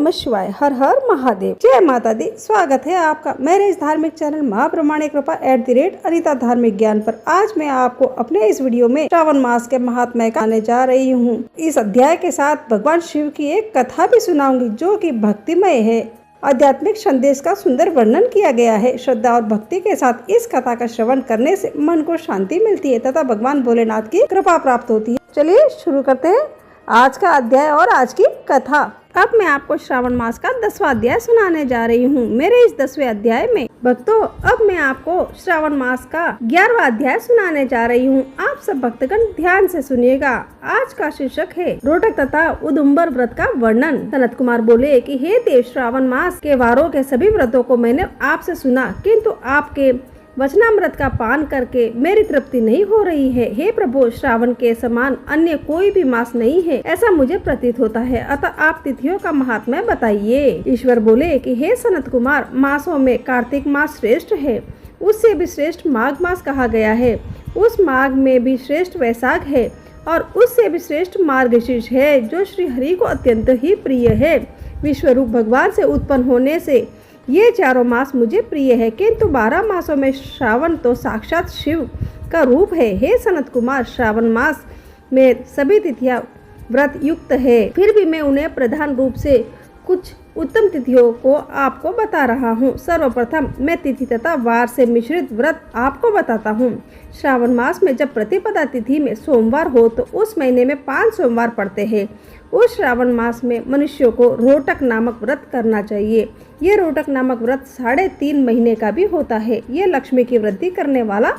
नमः शिवाय। हर हर महादेव। जय माता दी। स्वागत है आपका मेरे इस धार्मिक चैनल महाप्रमाणिक कृपा @अनीता धार्मिक ज्ञान पर। आज मैं आपको अपने इस वीडियो में श्रावण मास के महात्म्य कहने जा रही हूँ। इस अध्याय के साथ भगवान शिव की एक कथा भी सुनाऊंगी जो कि भक्तिमय है। आध्यात्मिक संदेश का सुंदर वर्णन किया गया है। श्रद्धा और भक्ति के साथ इस कथा का श्रवण करने से मन को शांति मिलती है तथा भगवान भोलेनाथ की कृपा प्राप्त होती है। चलिए शुरू करते हैं आज का अध्याय और आज की कथा। अब मैं आपको श्रावण मास का 10वां अध्याय सुनाने जा रही हूँ। मेरे इस 10वें अध्याय में भक्तों, अब मैं आपको श्रावण मास का 11वां अध्याय सुनाने जा रही हूँ। आप सब भक्तगण ध्यान से सुनिएगा। आज का शीर्षक है रोटक तथा उदुम्बर व्रत का वर्णन। सनत कुमार बोले कि हे देव, श्रावण मास के वारों के सभी व्रतों को मैंने आपसे सुना, किंतु आपके वचनामृत का पान करके मेरी तृप्ति नहीं हो रही है। हे प्रभु, श्रावण के समान अन्य कोई भी मास नहीं है, ऐसा मुझे प्रतीत होता है, अतः आप तिथियों का महात्म्य बताइए। ईश्वर बोले कि हे सनत कुमार, मासों में कार्तिक मास श्रेष्ठ है, उससे भी श्रेष्ठ माघ मास कहा गया है, उस माघ में भी श्रेष्ठ वैशाख है और उससे भी श्रेष्ठ मार्गशीर्ष है, जो श्री हरि को अत्यंत ही प्रिय है। विश्वरूप भगवान से उत्पन्न होने से ये चारों मास मुझे प्रिय है, किंतु 12 मासों में श्रावण तो साक्षात शिव का रूप है। हे सनत कुमार, श्रावण मास में सभी तिथियां व्रत युक्त है, फिर भी मैं उन्हें प्रधान रूप से कुछ उत्तम तिथियों को आपको बता रहा हूँ। सर्वप्रथम मैं तिथि तथा वार से मिश्रित व्रत आपको बताता हूँ। श्रावण मास में जब प्रतिपदा तिथि में सोमवार हो तो उस महीने में 5 सोमवार पड़ते हैं। उस श्रावण मास में मनुष्यों को रोटक नामक व्रत करना चाहिए। ये रोटक नामक व्रत 3.5 महीने का भी होता है। ये लक्ष्मी की वृद्धि करने वाला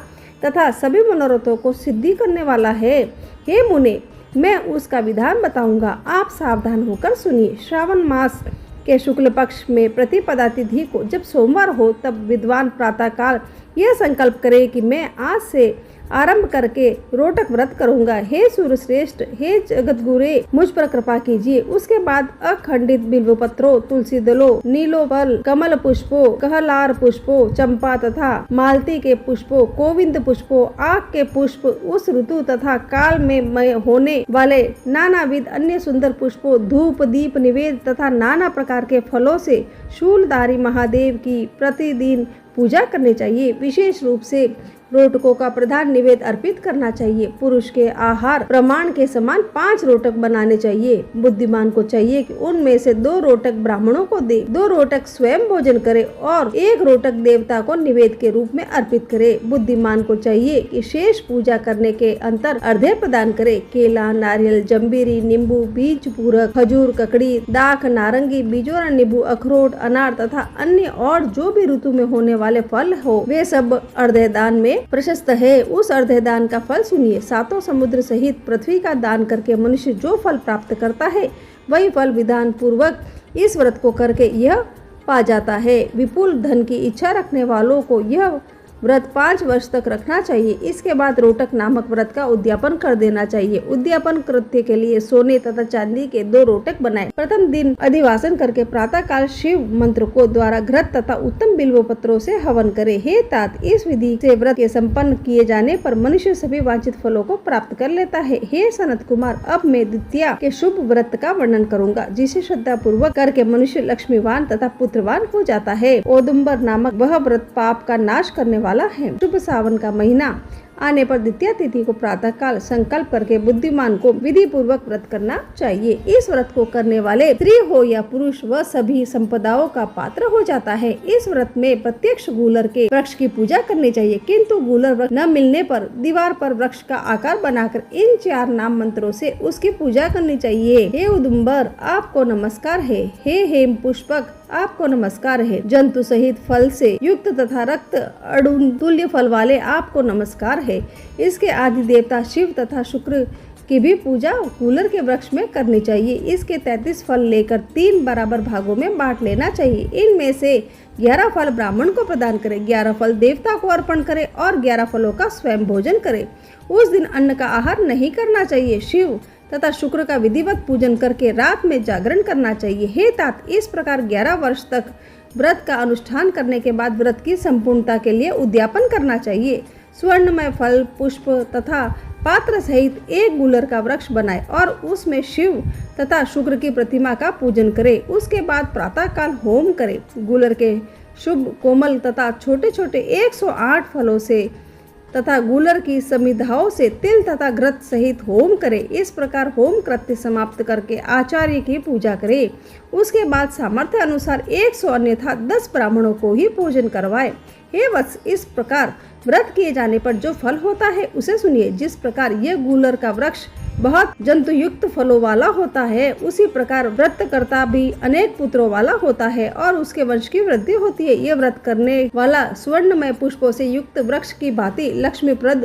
तथा सभी मनोरथों को सिद्धि करने वाला है। हे मुने, मैं उसका विधान बताऊंगा, आप सावधान होकर सुनिए। श्रावण मास के शुक्ल पक्ष में प्रतिपदा तिथि को जब सोमवार हो तब विद्वान प्रातः काल यह संकल्प करे कि मैं आज से आरंभ करके रोटक व्रत करूंगा। हे सूर्य श्रेष्ठ, हे जगत गुरे, मुझ पर कृपा कीजिए। उसके बाद अखंडित बिल्व पत्रों, तुलसी दलों, नीलोपल, कमल पुष्पों, कहलार पुष्पों, चंपा तथा मालती के पुष्पों, गोविंद पुष्पों, आक के पुष्प, उस ऋतु तथा काल में होने वाले नानाविध अन्य सुंदर पुष्पों, धूप दीप निवेद तथा नाना प्रकार के फलों से शूलधारी महादेव की प्रतिदिन पूजा करनी चाहिए। विशेष रूप से रोटकों का प्रधान निवेद अर्पित करना चाहिए। पुरुष के आहार प्रमाण के समान 5 रोटक बनाने चाहिए। बुद्धिमान को चाहिए कि उनमें से 2 रोटक ब्राह्मणों को दे, 2 रोटक स्वयं भोजन करे और 1 रोटक देवता को निवेद के रूप में अर्पित करे। बुद्धिमान को चाहिए कि शेष पूजा करने के अंतर अर्धे प्रदान करे। केला, नारियल, जम्बीरी, नींबू, बीज पूरक, खजूर, ककड़ी, दाख, नारंगी, बिजोरा, नींबू, अखरोट, अनार तथा अन्य और जो भी ऋतु में होने वाले फल हो, वे सब अर्धे दान में प्रशस्त है। उस अर्धे दान का फल सुनिए। 7 समुद्र सहित पृथ्वी का दान करके मनुष्य जो फल प्राप्त करता है, वही फल विधान पूर्वक इस व्रत को करके यह पा जाता है। विपुल धन की इच्छा रखने वालों को यह व्रत 5 वर्ष तक रखना चाहिए। इसके बाद रोटक नामक व्रत का उद्यापन कर देना चाहिए। उद्यापन कृत्य के लिए सोने तथा चांदी के 2 रोटक बनाए। प्रथम दिन अधिवासन करके प्रातः काल शिव मंत्र को द्वारा घृत तथा उत्तम बिल्व पत्रों से हवन करे। हे तात, इस विधि से व्रत के संपन्न किए जाने पर मनुष्य सभी वांछित फलों को प्राप्त कर लेता है। हे सनत कुमार, अब मैं द्वितीया के शुभ व्रत का वर्णन करूंगा, जिसे श्रद्धा पूर्वक करके मनुष्य लक्ष्मीवान तथा पुत्रवान हो जाता है। औदुम्बर नामक वह व्रत पाप का नाश करने वाला है। शुभ सावन का महीना आने पर द्वितीय तिथि को प्रातः काल संकल्प करके बुद्धिमान को विधि पूर्वक व्रत करना चाहिए। इस व्रत को करने वाले स्त्री हो या पुरुष, वह सभी संपदाओं का पात्र हो जाता है। इस व्रत में प्रत्यक्ष गूलर के वृक्ष की पूजा करनी चाहिए, किंतु गूलर वृक्ष न मिलने पर दीवार पर वृक्ष का आकार बनाकर इन 4 नाम मंत्रों से उसकी पूजा करनी चाहिए। हे उदुम्बर, आपको नमस्कार है। हे हेम पुष्पक, आपको नमस्कार है। जंतु सहित फल से युक्त तथा रक्त अड़ुन तुल्य फल वाले आपको नमस्कार है। इसके आदि देवता शिव तथा शुक्र की भी पूजा कूलर के वृक्ष में करनी चाहिए। इसके 33 फल लेकर 3 बराबर भागों में बांट लेना चाहिए। इनमें से 11 फल ब्राह्मण को प्रदान करे, 11 फल देवता को अर्पण करे और 11 फलों का स्वयं भोजन करे। उस दिन अन्न का आहार नहीं करना चाहिए। शिव तथा शुक्र का विधिवत पूजन करके रात में जागरण करना चाहिए। हे तात, इस प्रकार 11 वर्ष तक व्रत का अनुष्ठान करने के बाद व्रत की संपूर्णता के लिए उद्यापन करना चाहिए। स्वर्णमय फल, पुष्प तथा पात्र सहित एक गूलर का वृक्ष बनाए और उसमें शिव तथा शुक्र की प्रतिमा का पूजन करे। उसके बाद प्रातः काल होम करे। गूलर के शुभ कोमल तथा छोटे छोटे 108 फलों से तथा गूलर की समिधाओं से तिल तथा घृत सहित होम करे। इस प्रकार होम कृत्य समाप्त करके आचार्य की पूजा करे। उसके बाद सामर्थ्य अनुसार 100 अन्यथा 10 ब्राह्मणों को ही पूजन करवाए। हे वत्स, इस प्रकार व्रत किए जाने पर जो फल होता है उसे सुनिए। जिस प्रकार यह गूलर का वृक्ष बहुत जंतुयुक्त फलों वाला होता है, उसी प्रकार व्रत करता भी अनेक पुत्रों वाला होता है और उसके वंश की वृद्धि होती है। यह व्रत करने वाला स्वर्णमय पुष्पों से युक्त वृक्ष की भांति लक्ष्मीप्रद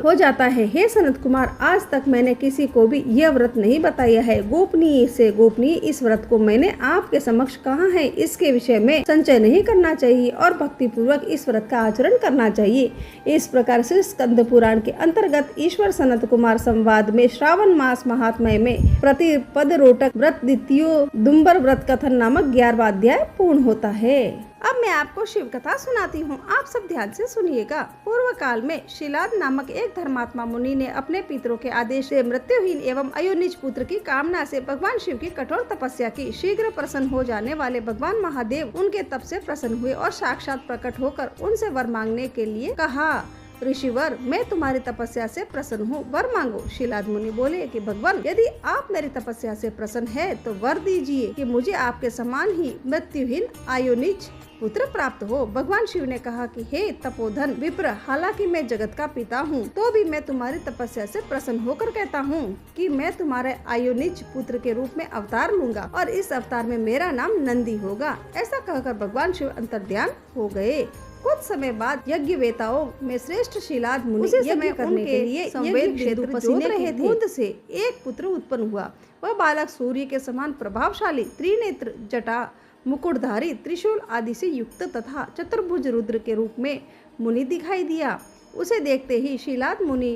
हो जाता है। हे सनत कुमार, आज तक मैंने किसी को भी यह व्रत नहीं बताया है। गोपनीय से गोपनीय इस व्रत को मैंने आपके समक्ष कहा है। इसके विषय में संचय नहीं करना चाहिए और भक्ति पूर्वक इस व्रत का आचरण करना चाहिए। इस प्रकार से स्कंद पुराण के अंतर्गत ईश्वर सनत कुमार संवाद में श्रावण मास महात्म्य में प्रतिपद रोटक व्रत द्वितीय दुम्बर व्रत कथन नामक 11वां अध्याय पूर्ण होता है। अब मैं आपको शिव कथा सुनाती हूँ, आप सब ध्यान से सुनिएगा। पूर्व काल में शिलाद नामक एक धर्मात्मा मुनि ने अपने पितरों के आदेश से मृत्युहीन एवं अयोनिज पुत्र की कामना से भगवान शिव की कठोर तपस्या की। शीघ्र प्रसन्न हो जाने वाले भगवान महादेव उनके तप से प्रसन्न हुए और साक्षात प्रकट होकर उनसे वर मांगने के लिए कहा। ऋषिवर, मैं तुम्हारी तपस्या से प्रसन्न हूँ, वर मांगो। शिलाद मुनि बोले कि भगवान, यदि आप मेरी तपस्या से प्रसन्न है तो वर दीजिए कि मुझे आपके समान ही मृत्युहीन आयोनिज पुत्र प्राप्त हो। भगवान शिव ने कहा कि हे तपोधन विप्र, हालांकि मैं जगत का पिता हूँ तो भी मैं तुम्हारी तपस्या से प्रसन्न होकर कहता हूँ कि मैं तुम्हारे आयोनिज पुत्र के रूप में अवतार लूंगा और इस अवतार में मेरा नाम नंदी होगा। ऐसा कहकर भगवान शिव अंतर्ध्यान हो गए। कुछ समय बाद यज्ञ वेताओं में श्रेष्ठ शिलाद मुनि यज्ञ करने के लिए संवेद क्षेत्र पसीने की बूंद से एक पुत्र उत्पन्न हुआ। वह बालक सूर्य के समान प्रभावशाली, त्रिनेत्र, जटा, मुकुटधारी, त्रिशूल आदि से युक्त तथा चतुर्भुज रुद्र के रूप में मुनि दिखाई दिया। उसे देखते ही शिलाद मुनि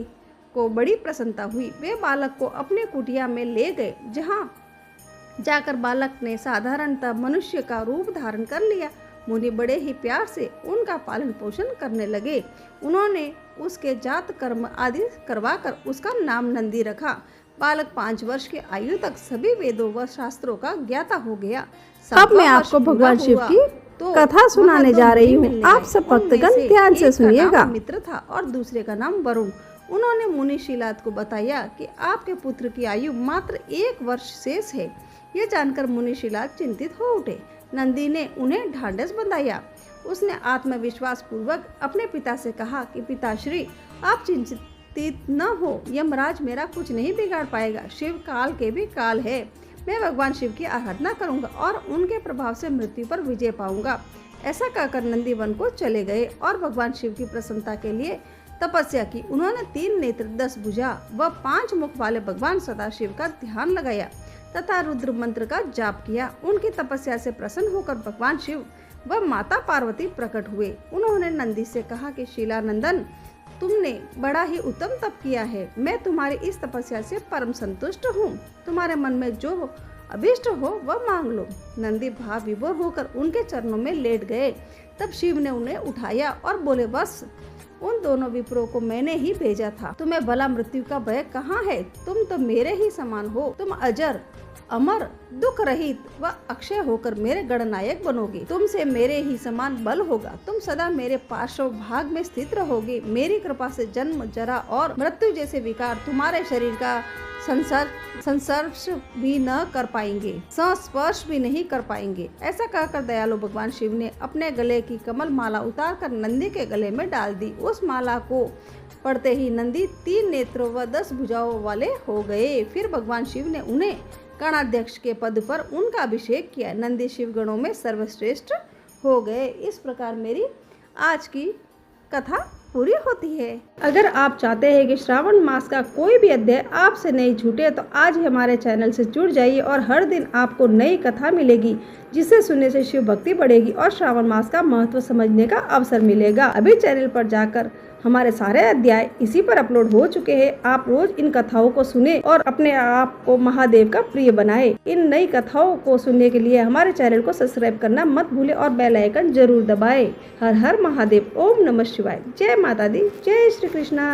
को बड़ी प्रसन्नता हुई। वे बालक को अपने कुटिया में ले गए, जहाँ जाकर बालक ने साधारणतः मनुष्य का रूप धारण कर लिया। मुनि बड़े ही प्यार से उनका पालन पोषण करने लगे। उन्होंने उसके जात कर्म आदि करवाकर उसका नाम नंदी रखा। बालक 5 वर्ष की आयु तक सभी वेदों व शास्त्रों का ज्ञाता हो गया। अब मैं आपको भगवान शिव की कथा सुनाने जा रही हूँ। आप सब भक्तगण ध्यान से सुनिएगा। मित्र था और दूसरे का नाम वरुण। उन्होंने मुनि शिलाद को बताया कि आपके पुत्र की आयु मात्र 1 वर्ष शेष है। ये जानकर मुनि शिलाद चिंतित हो उठे। नंदी ने उन्हें ढांढस बंधाया। उसने आत्मविश्वास पूर्वक अपने पिता से कहा कि पिताश्री, आप चिंतित न हो, यमराज मेरा कुछ नहीं बिगाड़ पाएगा। शिव काल के भी काल है। मैं भगवान शिव की आराधना करूंगा और उनके प्रभाव से मृत्यु पर विजय पाऊंगा। ऐसा कहकर नंदी वन को चले गए और भगवान शिव की प्रसन्नता के लिए तपस्या की। उन्होंने 3 नेत्र, 10 भुजा व 5 मुख वाले भगवान सदाशिव का ध्यान लगाया तथा रुद्र मंत्र का जाप किया। उनकी तपस्या से प्रसन्न होकर भगवान शिव व माता पार्वती प्रकट हुए। उन्होंने नंदी से कहा कि शीलानंदन, तुमने बड़ा ही उत्तम तप किया है। मैं तुम्हारी इस तपस्या से परम संतुष्ट हूँ। तुम्हारे मन में जो अभिष्ट हो वह मांग लो। नंदी भाव विभोर होकर उनके चरणों में लेट गए। तब शिव ने उन्हें उठाया और बोले, बस उन दोनों विप्रों को मैंने ही भेजा था। तुम्हें भला मृत्यु का भय कहाँ है? तुम तो मेरे ही समान हो। तुम अजर, अमर, दुख रहित व अक्षय होकर मेरे गणनायक बनोगे। तुमसे मेरे ही समान बल होगा। तुम सदा मेरे पार्श्व भाग में स्थित रहोगे। मेरी कृपा से जन्म, जरा और मृत्यु जैसे विकार तुम्हारे शरीर का संस्पर्श भी न कर पाएंगे, संस्पर्श भी नहीं कर पाएंगे। ऐसा कहकर दयालु भगवान शिव ने अपने गले की कमल माला उतारकर नंदी के गले में डाल दी। उस माला को पढ़ते ही नंदी 3 नेत्रों व 10 भुजाओं वाले हो गए। फिर भगवान शिव ने उन्हें गणाध्यक्ष के पद पर उनका अभिषेक किया। नंदी शिव गणों में सर्वश्रेष्ठ हो गए। इस प्रकार मेरी आज की कथा पूरी होती है। अगर आप चाहते हैं कि श्रावण मास का कोई भी अध्याय आपसे नहीं छूटे तो आज ही हमारे चैनल से जुड़ जाइए और हर दिन आपको नई कथा मिलेगी, जिसे सुनने से शिव भक्ति बढ़ेगी और श्रावण मास का महत्व समझने का अवसर मिलेगा। अभी चैनल पर जाकर हमारे सारे अध्याय इसी पर अपलोड हो चुके हैं। आप रोज इन कथाओं को सुने और अपने आप को महादेव का प्रिय बनाए। इन नई कथाओं को सुनने के लिए हमारे चैनल को सब्सक्राइब करना मत भूले और बेल आइकन जरूर दबाएं। हर हर महादेव। ओम नमः शिवाय। जय माता दी। जय श्री कृष्णा।